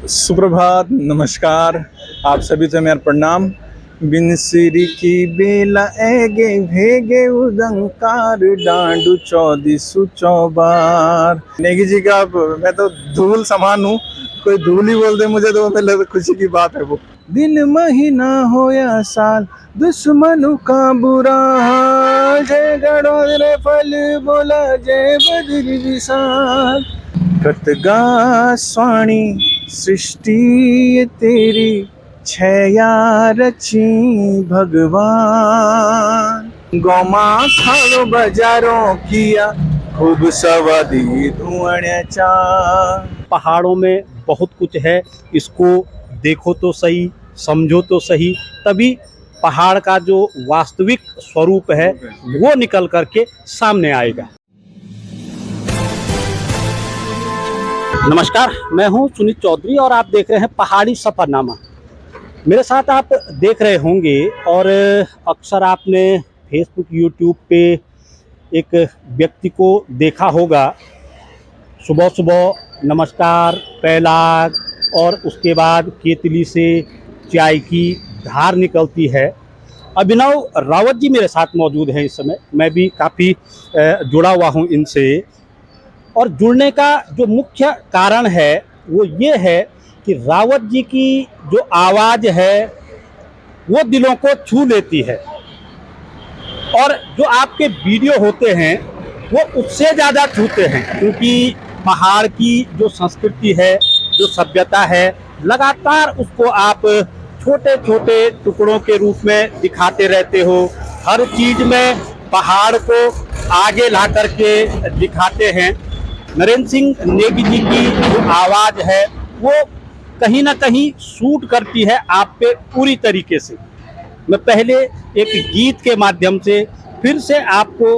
सुप्रभात, नमस्कार, आप सभी से मेरा प्रणाम। बिन सिरी की बेला ऐगे भेगे उदंकार डांडू चौदिसु चौबार। नेगी जी का मैं तो धूल समान हूँ, कोई धूल ही बोल दे मुझे तो मेरे लिए खुशी की बात है। वो दिन महीना हो या साल दुश्मनों का बुरा हाल, जय गणोदर फल बोला जय बद्री विशाल। कृतगा स्वाणी सृष्टि ये तेरी छया रची भगवान। गौमा खालो बाजारों किया खूब सवादी धुआण्याचा। पहाड़ों में बहुत कुछ है, इसको देखो तो सही, समझो तो सही, तभी पहाड़ का जो वास्तविक स्वरूप है वो निकल करके सामने आएगा। नमस्कार, मैं हूं सुनीत चौधरी और आप देख रहे हैं पहाड़ी सफरनामा। मेरे साथ आप देख रहे होंगे और अक्सर आपने फेसबुक, यूट्यूब पे एक व्यक्ति को देखा होगा। सुबह सुबह नमस्कार, पैलाग और उसके बाद केतली से चाय की धार निकलती है। अभिनव रावत जी मेरे साथ मौजूद हैं इस समय। मैं भी काफ़ी जुड़ा हुआ हूं इनसे, और जुड़ने का जो मुख्य कारण है वो ये है कि रावत जी की जो आवाज़ है वो दिलों को छू लेती है, और जो आपके वीडियो होते हैं वो उससे ज़्यादा छूते हैं, क्योंकि पहाड़ की जो संस्कृति है, जो सभ्यता है, लगातार उसको आप छोटे छोटे टुकड़ों के रूप में दिखाते रहते हो। हर चीज़ में पहाड़ को आगे ला करके दिखाते हैं। नरेंद्र सिंह नेगी जी की जो आवाज़ है वो कहीं ना कहीं सूट करती है आप पे पूरी तरीके से। मैं पहले एक गीत के माध्यम से फिर से आपको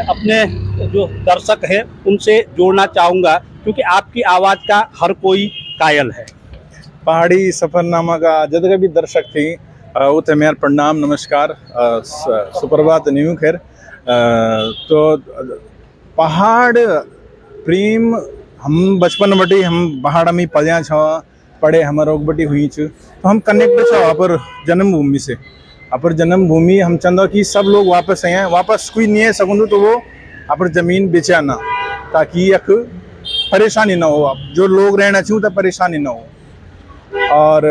अपने जो दर्शक हैं उनसे जोड़ना चाहूँगा, क्योंकि आपकी आवाज़ का हर कोई कायल है। पहाड़ी सफरनामा का जितने भी दर्शक थी उते मेरा प्रणाम, नमस्कार, सुप्रभात, न्यू खैर। तो पहाड़ प्रेम हम बचपन बटी हम पहाड़ में पलिया छ पढ़े हमारे बटी हुई छ, तो हम कनेक्ट छ अपर जन्मभूमि से। अपर जन्मभूमि हम चाहता कि सब लोग वापस आए, वापस कोई नहीं है सकूँ तो वो अपर जमीन बेचा ना, ताकि यख परेशानी ना हो, जो लोग रहना चाहिए तो परेशानी ना हो। और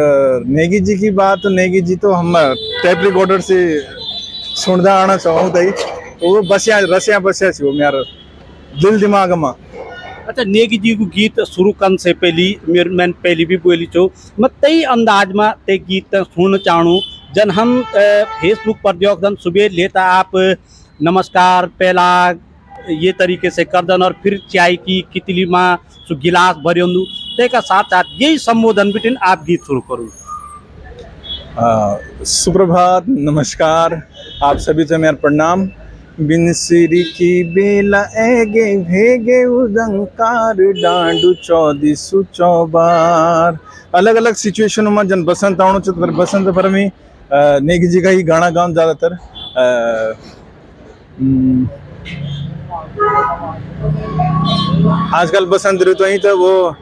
नेगी जी की बात, नेगी जी तो हम टेप रिकॉर्डर से सुनता आना चाहूँ तो वो बसिया रसिया बसिया छो मेरा दिल दिमाग में। अच्छा, नेगी जी को गीत शुरू करने से पहले मैंने पहले भी बोली छो, मैं तई अंदाज में ते गीत सुन चाहूँ। जन हम फेसबुक पर जो सुबह लेता आप नमस्कार पैलाग ये तरीके से कर दन, और फिर चाय की कितली में सु गिलास भरियोंदू, ते का साथ साथ यही संबोधन बिटिन आप गीत शुरू करूँ। सुप्रभात, नमस्कार, आप सभी से मेरा प्रणाम। बिन सिरी की बेला ऐगे भेगे उदंकार डांडू चौदिसु चौबार। अलग अलग सिचुएशनों में जन बसंत आवणो छ, पर बसंत पर में नेगी जी का ही गाना गाऊं ज़्यादातर। आजकल बसंत ऋतु ही तो वो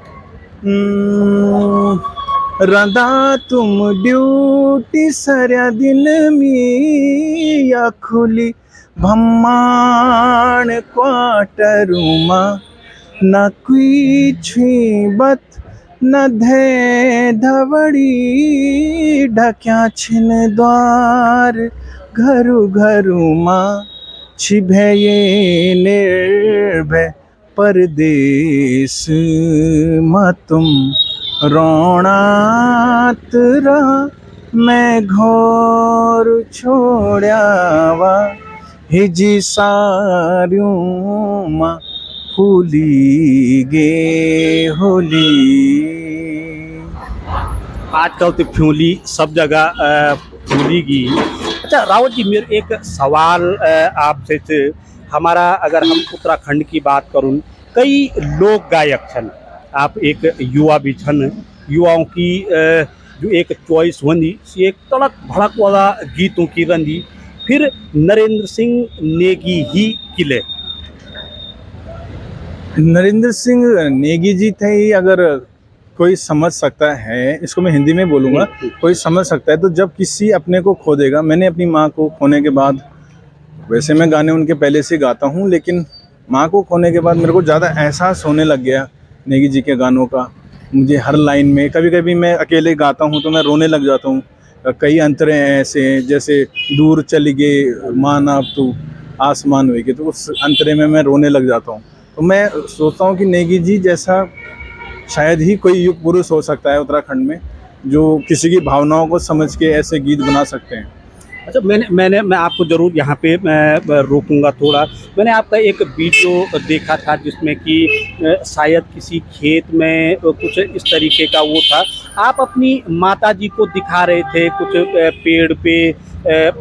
रंदा तुम ड्यूटी सरया दिन में या खुली भम्माण क्वार्टरूमा, न कोई छुबत न धे धवड़ी ढक्या छिन द्वार घरु घरुमा, छिभे ये निर्भय परदेश मा तुम रोणात रहा, मैं घोर छोड़ावा हिजी सार्यों मा फूली गे होली। आजकल तो फ्यूली सब जगह फूलीगी। अच्छा रावत जी, मेरे एक सवाल आपसे थे। हमारा अगर हम उत्तराखंड की बात करूँ, कई लोक गायक छन, आप एक युवा भी छन, युवाओं की जो एक चॉइस होंगी एक तड़क भड़क वाला गीतों की रंदी, फिर नरेंद्र सिंह नेगी ही किले। नरेंद्र सिंह नेगी जी थे, अगर कोई समझ सकता है, इसको मैं हिंदी में बोलूँगा, कोई समझ सकता है तो जब किसी अपने को खो देगा। मैंने अपनी माँ को खोने के बाद, वैसे मैं गाने उनके पहले से गाता हूँ, लेकिन माँ को खोने के बाद मेरे को ज़्यादा एहसास होने लग गया नेगी जी के गानों का। मुझे हर लाइन में, कभी कभी मैं अकेले गाता हूँ तो मैं रोने लग जाता हूँ। कई अंतरे हैं ऐसे, जैसे दूर चली गई माना अब तू आसमान हुई, तो उस अंतरे में मैं रोने लग जाता हूँ। तो मैं सोचता हूँ कि नेगी जी जैसा शायद ही कोई युग पुरुष हो सकता है उत्तराखंड में, जो किसी की भावनाओं को समझ के ऐसे गीत बना सकते हैं। अच्छा, मैं आपको ज़रूर यहाँ पे मैं रोकूंगा थोड़ा। मैंने आपका एक वीडियो देखा था जिसमें कि शायद किसी खेत में कुछ इस तरीके का वो था, आप अपनी माताजी को दिखा रहे थे कुछ पेड़ पे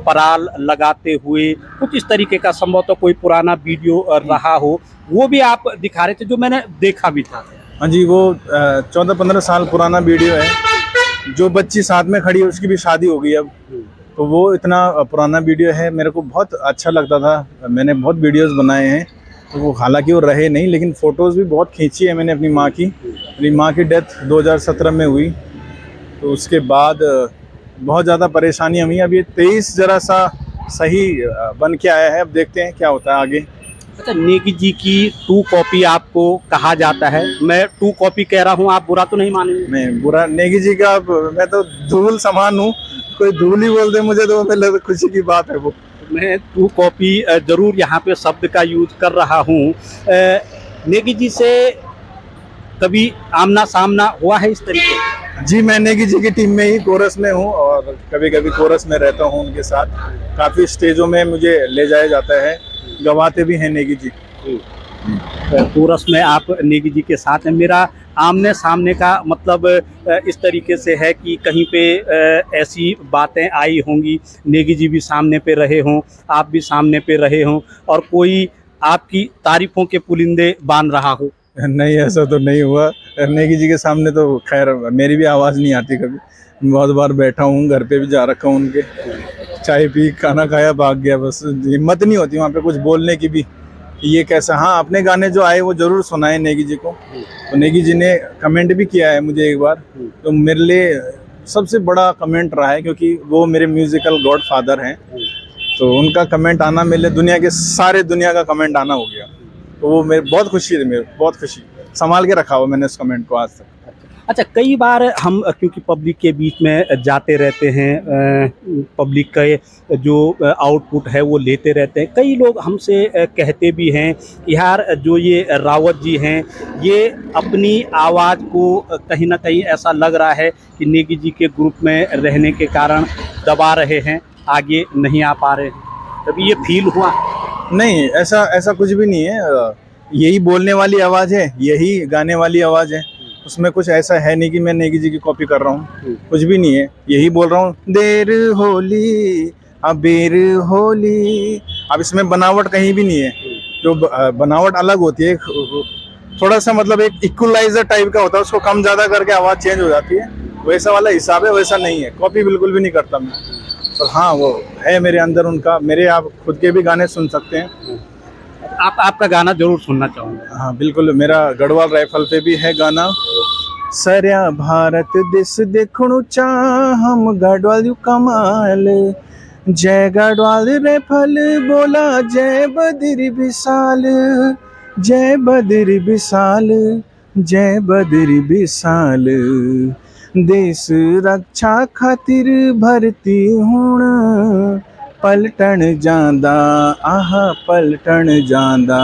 पराल लगाते हुए, कुछ इस तरीके का संभवतः कोई पुराना वीडियो रहा हो, वो भी आप दिखा रहे थे जो मैंने देखा भी था। हाँ जी, वो 14-15 साल पुराना वीडियो है। जो बच्ची साथ में खड़ी है उसकी भी शादी हो गई अब, तो वो इतना पुराना वीडियो है। मेरे को बहुत अच्छा लगता था, मैंने बहुत वीडियोस बनाए हैं। तो वो हालांकि वो रहे नहीं, लेकिन फ़ोटोज़ भी बहुत खींची है मैंने अपनी माँ की। मेरी माँ की डेथ 2017 में हुई, तो उसके बाद बहुत ज़्यादा परेशानी हुई। अब ये 23 ज़रा सा सही बन के आया है, अब देखते हैं क्या होता है आगे। अच्छा, नेगी जी की 2 कॉपी आपको कहा जाता है, मैं 2 कॉपी कह रहा हूँ, आप बुरा तो नहीं मानेंगे? मैं बुरा, नेगी जी का मैं तो धूल समान हूँ, कोई धूल ही बोल दे मुझे तो मेरे लिए खुशी की बात है वो। मैं 2 कॉपी जरूर यहाँ पे शब्द का यूज कर रहा हूँ। नेगी जी से कभी आमना सामना हुआ है इस तरीके से? जी, मैं नेगी जी की टीम में ही कोरस में हूँ और कभी कभी कोरस में रहता हूँ उनके साथ। काफ़ी स्टेजों में मुझे ले जाया जाता है, गवाते भी हैं नेगी जी। कोरस में आप नेगी जी के साथ हैं। मेरा आमने सामने का मतलब इस तरीके से है कि कहीं पे ऐसी बातें आई होंगी, नेगी जी भी सामने पे रहे हों, आप भी सामने पे रहे हों, और कोई आपकी तारीफों के पुलिंदे बांध रहा हो। नहीं, ऐसा तो नहीं हुआ। नेगी जी के सामने तो खैर मेरी भी आवाज़ नहीं आती कभी। बहुत बार बैठा हूँ, घर पे भी जा रखा हूँ उनके, चाय पी, खाना खाया, भाग गया, बस हिम्मत नहीं होती वहाँ पे कुछ बोलने की भी। ये कैसा, हाँ अपने गाने जो आए वो ज़रूर सुनाए नेगी जी को। तो नेगी जी ने कमेंट भी किया है मुझे एक बार, तो मेरे लिए सबसे बड़ा कमेंट रहा है, क्योंकि वो मेरे म्यूज़िकल गॉड फादर हैं। तो उनका कमेंट आना मेरे लिए दुनिया के सारे दुनिया का कमेंट आना हो गया। तो वो मेरे बहुत खुशी है, मेरे बहुत खुशी, संभाल के रखा हुआ मैंने उस कमेंट को आज तक। अच्छा, कई बार हम क्योंकि पब्लिक के बीच में जाते रहते हैं, पब्लिक का जो आउटपुट है वो लेते रहते हैं, कई लोग हमसे कहते भी हैं कि यार जो ये रावत जी हैं, ये अपनी आवाज़ को कहीं ना कहीं ऐसा लग रहा है कि नेगी जी के ग्रुप में रहने के कारण दबा रहे हैं, आगे नहीं आ पा रहे हैं। कभी ये फील हुआ? नहीं, ऐसा कुछ भी नहीं है। यही बोलने वाली आवाज़ है, यही गाने वाली आवाज़ है। उसमें कुछ ऐसा है नहीं कि मैं नेगी जी की कॉपी कर रहा हूँ, कुछ भी नहीं है। यही बोल रहा हूँ, देर होली अबेर होली। अब इसमें बनावट कहीं भी नहीं है। जो बनावट अलग होती है, थोड़ा सा मतलब एक इक्वलाइजर टाइप का होता है, उसको कम ज़्यादा करके आवाज़ चेंज हो जाती है, वैसा वाला हिसाब है। वैसा नहीं है, कॉपी बिल्कुल भी नहीं करता मैं। और हाँ, वो है मेरे अंदर उनका। मेरे आप खुद के भी गाने सुन सकते हैं। आपका गाना जरूर सुनना चाहूँगा। हाँ बिल्कुल, मेरा गढ़वाल राइफल पे भी है गाना। सरया भारत देश देखणु चाहम गढ़वाल यू कमाल, जय गढ़वाल राइफल बोला जय बद्री विशाल, जय बद्री विशाल, जय बद्री विशाल। देश रक्षा खातिर भर्ती हुण पलटन जांदा, आहा पलटन जांदा।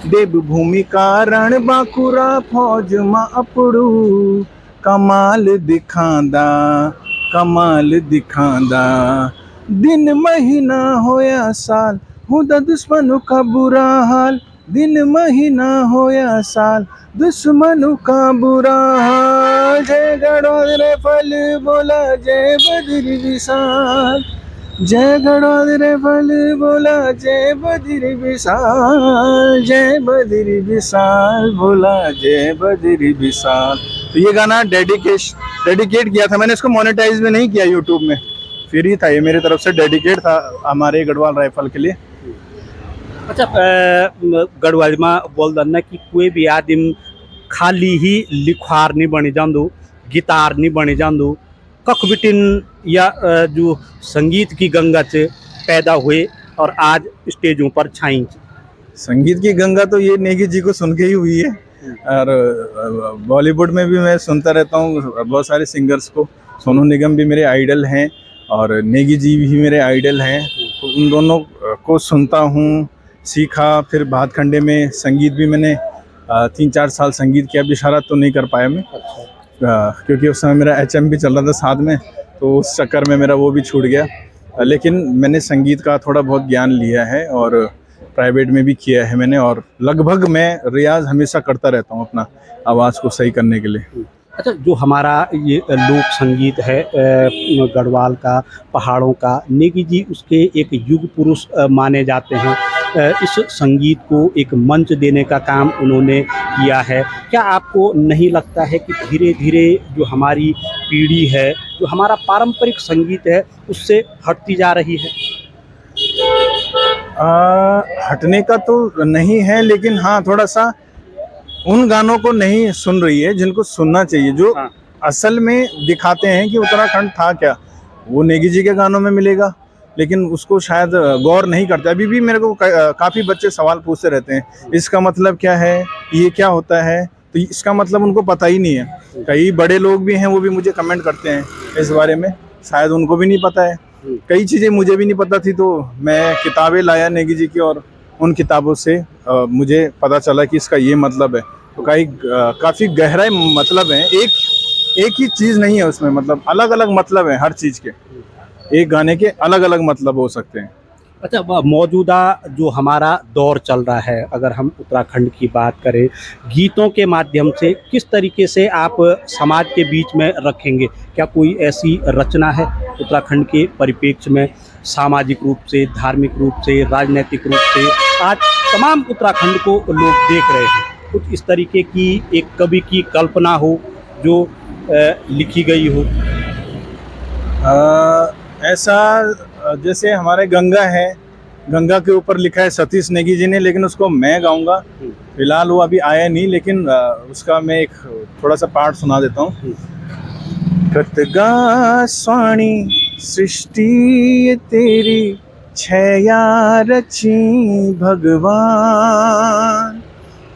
देवभूमि का रण बांकुरा फौज मां अपड़ू कमाल दिखांदा, कमाल दिखांदा। दिन महीना होया साल हुदा दुश्मनों का बुरा हाल, दिन महीना होया साल दुश्मनों का बुरा हाल। जय गढ़वाल राइफल बोला जय बद्री विशाल, जय गढ़वाल राइफल बोला जय बद्री विशाल, जय बद्री विशाल बोला जय बद्री विशाल। तो ये गाना डेडिकेट किया था मैंने। इसको मोनेटाइज में नहीं किया यूट्यूब में, फ्री था ये, मेरी तरफ से डेडिकेट था हमारे गढ़वाल राइफल के लिए। अच्छा, गढ़वाल में बोल दना कि कोई भी आदमी खाली ही लिखवार नहीं बनी जांदो, गिटार नहीं बनी जांदो, कख बिटिन या जो संगीत की गंगा च पैदा हुए और आज स्टेजों पर छाई। संगीत की गंगा तो ये नेगी जी को सुन के ही हुई है। और बॉलीवुड में भी मैं सुनता रहता हूँ बहुत सारे सिंगर्स को। सोनू निगम भी मेरे आइडल हैं और नेगी जी भी मेरे आइडल हैं। तो उन दोनों को सुनता हूँ, सीखा। फिर भातखंडे में संगीत भी मैंने 3-4 साल संगीत किया। अभी शरारत तो नहीं कर पाया मैं, क्योंकि उस समय मेरा HM भी चल रहा था साथ में, तो उस चक्कर में मेरा वो भी छूट गया। लेकिन मैंने संगीत का थोड़ा बहुत ज्ञान लिया है और प्राइवेट में भी किया है मैंने। और लगभग मैं रियाज़ हमेशा करता रहता हूँ अपना आवाज़ को सही करने के लिए। अच्छा, जो हमारा ये लोक संगीत है गढ़वाल का, पहाड़ों का, नेगी जी उसके एक युग पुरुष माने जाते हैं। इस संगीत को एक मंच देने का काम उन्होंने किया है। क्या आपको नहीं लगता है कि धीरे धीरे जो हमारी पीढ़ी है, जो हमारा पारंपरिक संगीत है, उससे हटती जा रही है? हटने का तो नहीं है, लेकिन हाँ थोड़ा सा उन गानों को नहीं सुन रही है जिनको सुनना चाहिए, जो हाँ। असल में दिखाते हैं कि उत्तराखंड था क्या। वो नेगी जी के गानों में मिलेगा, लेकिन उसको शायद गौर नहीं करते। अभी भी मेरे को काफ़ी बच्चे सवाल पूछते रहते हैं, इसका मतलब क्या है, ये क्या होता है। तो इसका मतलब उनको पता ही नहीं है। कई बड़े लोग भी हैं, वो भी मुझे कमेंट करते हैं इस बारे में, शायद उनको भी नहीं पता है। कई चीज़ें मुझे भी नहीं पता थी, तो मैं किताबें लाया नेगी जी की और उन किताबों से मुझे पता चला कि इसका ये मतलब है। तो काफ़ी गहरा मतलब है। एक ही चीज़ नहीं है उसमें, मतलब अलग अलग मतलब है हर चीज़ के। एक गाने के अलग अलग मतलब हो सकते हैं। अच्छा, मौजूदा जो हमारा दौर चल रहा है, अगर हम उत्तराखंड की बात करें, गीतों के माध्यम से किस तरीके से आप समाज के बीच में रखेंगे? क्या कोई ऐसी रचना है उत्तराखंड के परिप्रेक्ष्य में, सामाजिक रूप से, धार्मिक रूप से, राजनीतिक रूप से, आज तमाम उत्तराखंड को लोग देख रहे हैं, कुछ इस तरीके की एक कवि की कल्पना हो जो लिखी गई हो? ऐसा जैसे हमारे गंगा है, गंगा के ऊपर लिखा है सतीश नेगी जी ने, लेकिन उसको मैं गाऊंगा। फिलहाल वो अभी आया नहीं, लेकिन उसका मैं एक थोड़ा सा पार्ट सुना देता हूँ। कृतगा स्वाणी सृष्टि ये तेरी, छया रची भगवान।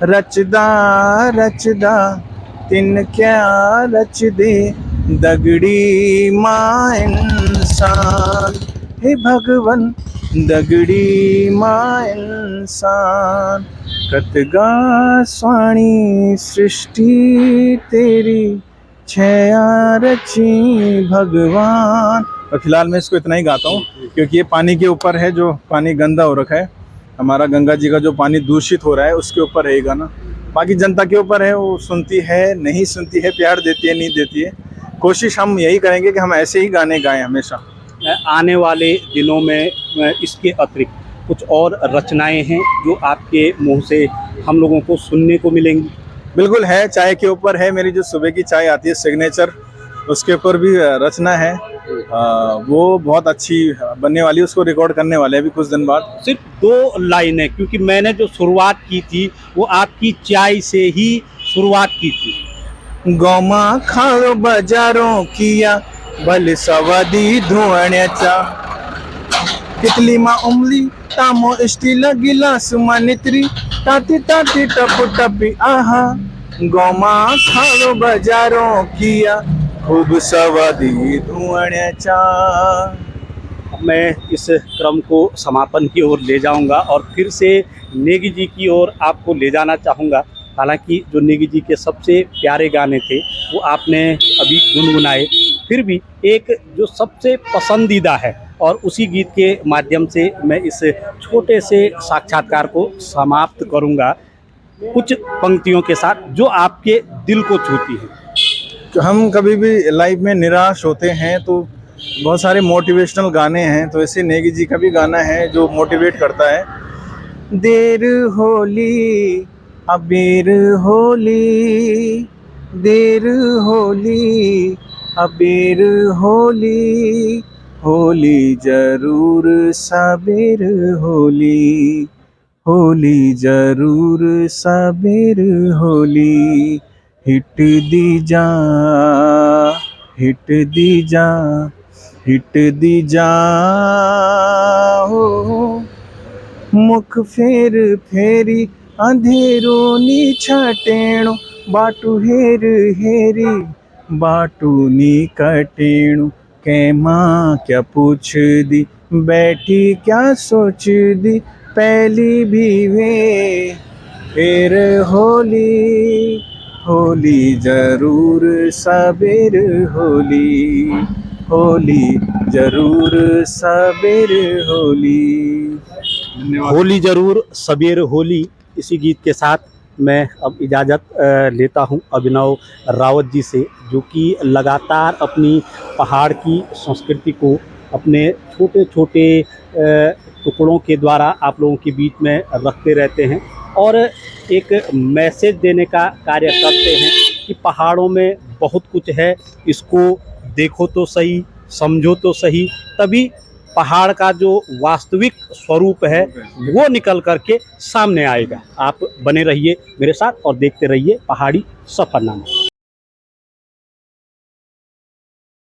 रचदा तिन क्या रच दे, दगड़ी माँ इंसान। हे भगवन दगड़ी माँ इंसान, कृतगा स्वाणी सृष्टि तेरी, छया रची भगवान। और फिलहाल मैं इसको इतना ही गाता हूँ, क्योंकि ये पानी के ऊपर है, जो पानी गंदा हो रखा है। हमारा गंगा जी का जो पानी दूषित हो रहा है, उसके ऊपर है ये गाना। बाकी जनता के ऊपर है, वो सुनती है नहीं सुनती है, प्यार देती है नहीं देती है। कोशिश हम यही करेंगे कि हम ऐसे ही गाने गाएं हमेशा। आने वाले दिनों में इसके अतिरिक्त कुछ और रचनाएं हैं जो आपके मुंह से हम लोगों को सुनने को मिलेंगी? बिल्कुल है। चाय के ऊपर है, मेरी जो सुबह की चाय आती है सिग्नेचर, उसके ऊपर भी रचना है। वो बहुत अच्छी बनने वाली है, उसको रिकॉर्ड करने वाले हैं अभी कुछ दिन बाद। सिर्फ 2 लाइनें, क्योंकि मैंने जो शुरुआत की थी वो आपकी चाय से ही शुरुआत की थी। गोमा खाओ बाजारों किया, भल सवादी धुवण्याचा। कितली मा उमली तामो स्टील गिलास मानित्री, ताती ताती टप टपी आहा। गोमा खाओ बाजारों किया, खूब सवादी धुवण्याचा। मैं इस क्रम को समापन की ओर ले जाऊंगा और फिर से नेगी जी की ओर आपको ले जाना चाहूँगा। हालांकि जो नेगी जी के सबसे प्यारे गाने थे वो आपने अभी गुनगुनाए, फिर भी एक जो सबसे पसंदीदा है, और उसी गीत के माध्यम से मैं इस छोटे से साक्षात्कार को समाप्त करूंगा कुछ पंक्तियों के साथ जो आपके दिल को छूती है। हम कभी भी लाइफ में निराश होते हैं तो बहुत सारे मोटिवेशनल गाने हैं, तो ऐसे नेगी जी का भी गाना है जो मोटिवेट करता है। देर होली अबीर होली, देर होली अबीर होली, होली जरूर सबेर होली, होली जरूर सबेर होली। हिट दी जा, हिट दी जा, हिट दी जा हो। मुख फेर फेरी अंधेरो नी छटेणु, बाटू हेर हेरी बाटू नी कटेणु। कै माँ क्या पूछ दी, बैठी क्या सोच दी, पहली भी वे फिर होली, होली जरूर सबेर होली, होली जरूर सबेर होली। धन्यवाद। होली जरूर सबेर होली, इसी गीत के साथ मैं अब इजाज़त लेता हूं अभिनव रावत जी से, जो कि लगातार अपनी पहाड़ की संस्कृति को अपने छोटे छोटे टुकड़ों के द्वारा आप लोगों के बीच में रखते रहते हैं और एक मैसेज देने का कार्य करते हैं कि पहाड़ों में बहुत कुछ है, इसको देखो तो सही, समझो तो सही, तभी पहाड़ का जो वास्तविक स्वरूप है वो निकल करके सामने आएगा। आप बने रहिए मेरे साथ और देखते रहिए पहाड़ी सफरनामा।